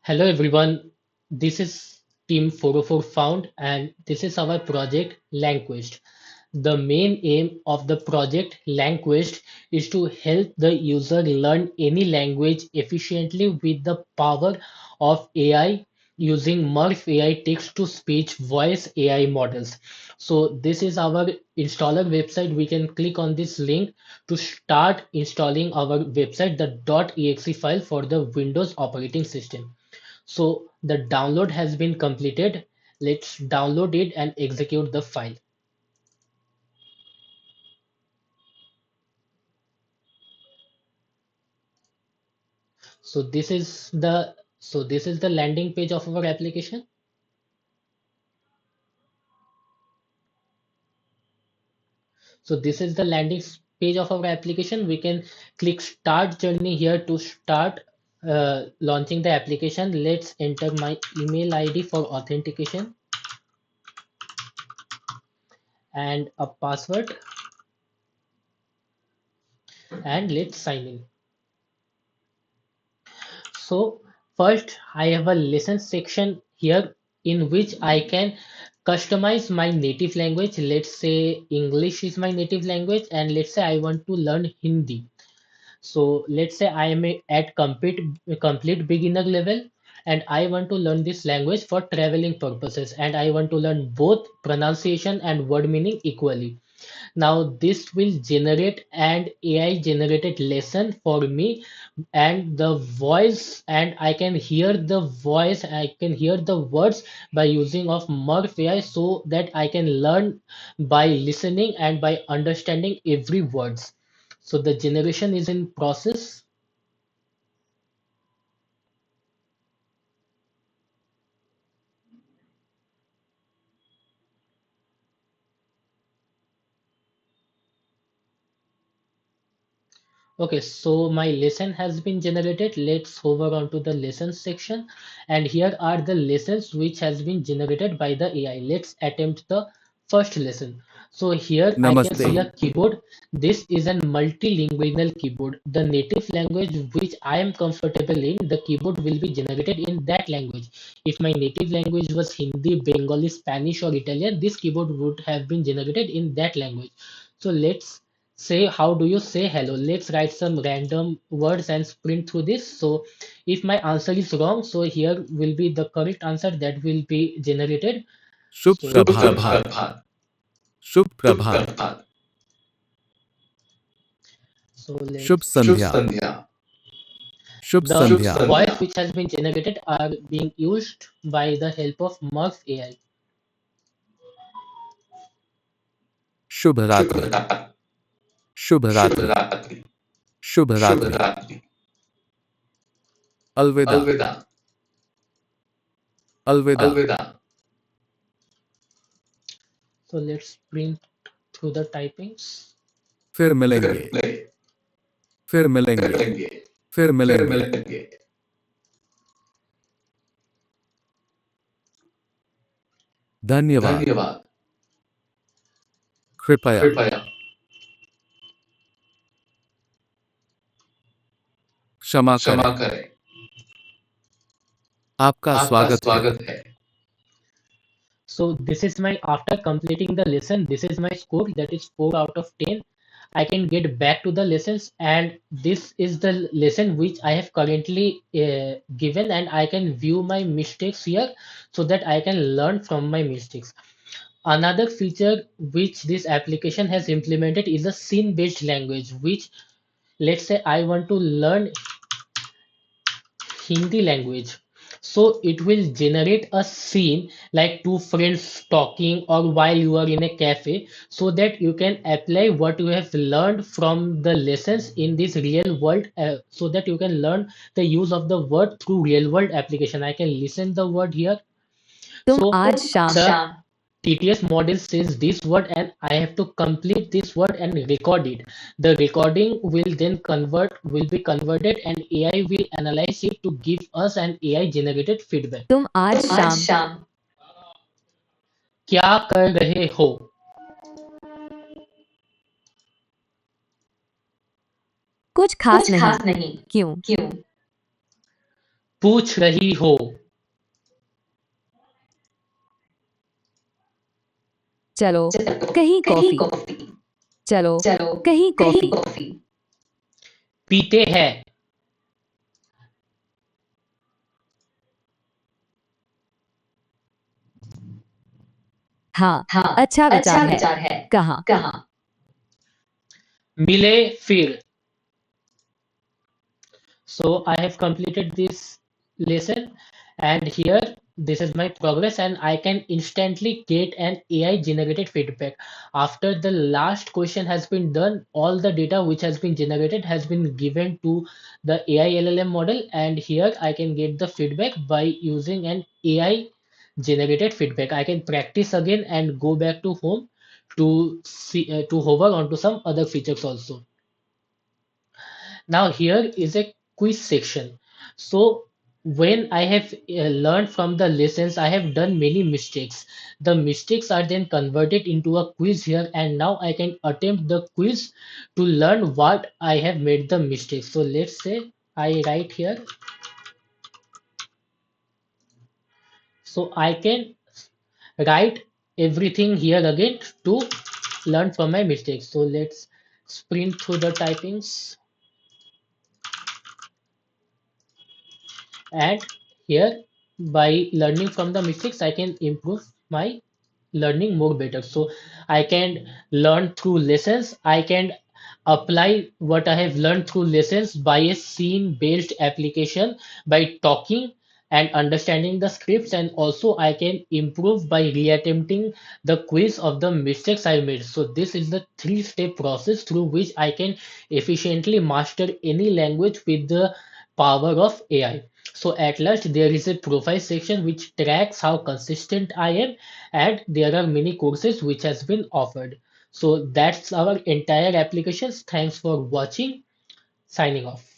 Hello everyone, this is Team 404 Found and this is our project LangQuest. The main aim of the project LangQuest is to help the user learn any language efficiently with the power of AI using MURF AI text to speech voice AI models. So this is our installer website. We can click on this link to start installing our website, the .exe file for the Windows operating system. So the download has been completed. Let's download it and execute the file. So this is the landing page of our application. So this is the landing page of our application. We can click start journey here to start launching the application. Let's enter my email ID for authentication and a password and let's sign in. So first I have a lesson section here in which I can customize my native language. Let's say English is my native language and let's say I want to learn Hindi. So let's say I am at complete beginner level and I want to learn this language for traveling purposes and I want to learn both pronunciation and word meaning equally. Now this will generate an AI generated lesson for me and the voice and I can hear the voice, I can hear the words by using of MURF AI so that I can learn by listening and by understanding every words. So the generation is in process. Okay, so my lesson has been generated. Let's hover onto the lessons section. And here are the lessons which has been generated by the AI. Let's attempt the first lesson. So here I can Namaste. see a keyboard. This is a multilingual keyboard. The native language which I am comfortable in, the keyboard will be generated in that language. If my native language was Hindi, Bengali, Spanish, or Italian, this keyboard would have been generated in that language. So let's say how do you say hello. Let's write some random words and sprint through this. So if my answer is wrong, so here will be the correct answer that will be generated. Shubh So Prabhat Shubh Prabhat so Shubh let's Sandhya Shubh the Sandhya voice which has been generated are being used by the help of MURF AI. शुभ रात्रि शुभ रात्रि शुभ रात्रि अलविदा अलविदा So let's sprint through the typings. फिर मिलेंगे फिर मिलेंगे फिर मिलेंगे धन्यवाद कृपया क्षमा करें आपका स्वागत है So this is my after completing the lesson, this is my score that is 4 out of 10. I can get back to the lessons and this is the lesson which I have currently given and I can view my mistakes here so that I can learn from my mistakes. Another feature which this application has implemented is a scene based language which let's say I want to learn Hindi language. So it will generate a scene like two friends talking or while you are in a cafe so that you can apply what you have learned from the lessons in this real world so that you can learn the use of the word through real world application. I can listen the word here. तुम So आज शाम the TTS model says this word and I have to complete this word and record it. The recording will then will be converted and AI will analyze it to give us an AI generated feedback. तुम आज शाम क्या कर रहे हो? कुछ खास नहीं क्यों पूछ रही हो। चलो कहीं कॉफी। चलो कहीं कॉफी। पीते हैं। हाँ, अच्छा विचार है। कहाँ? मिले फिर। So I have completed this lesson, and here this is my progress, and I can instantly get an AI generated feedback. After the last question has been done, all the data which has been generated has been given to the AI LLM model, and here I can get the feedback by using an AI generated feedback. I can practice again and go back to home to see to hover onto some other features also. Now here is a quiz section. So when I have learned from the lessons, I have done many mistakes. The mistakes are then converted into a quiz here, and now I can attempt the quiz to learn what I have made the mistakes. So let's say I write here. So I can write everything here again to learn from my mistakes. So let's sprint through the typings. And here, by learning from the mistakes, I can improve my learning more better. So I can learn through lessons. I can apply what I have learned through lessons by a scene based application, by talking and understanding the scripts, and also I can improve by reattempting the quiz of the mistakes I made. So this is the three-step process through which I can efficiently master any language with the power of AI. So at last, there is a profile section which tracks how consistent I am, and there are many courses which has been offered. So that's our entire applications. Thanks for watching. Signing off.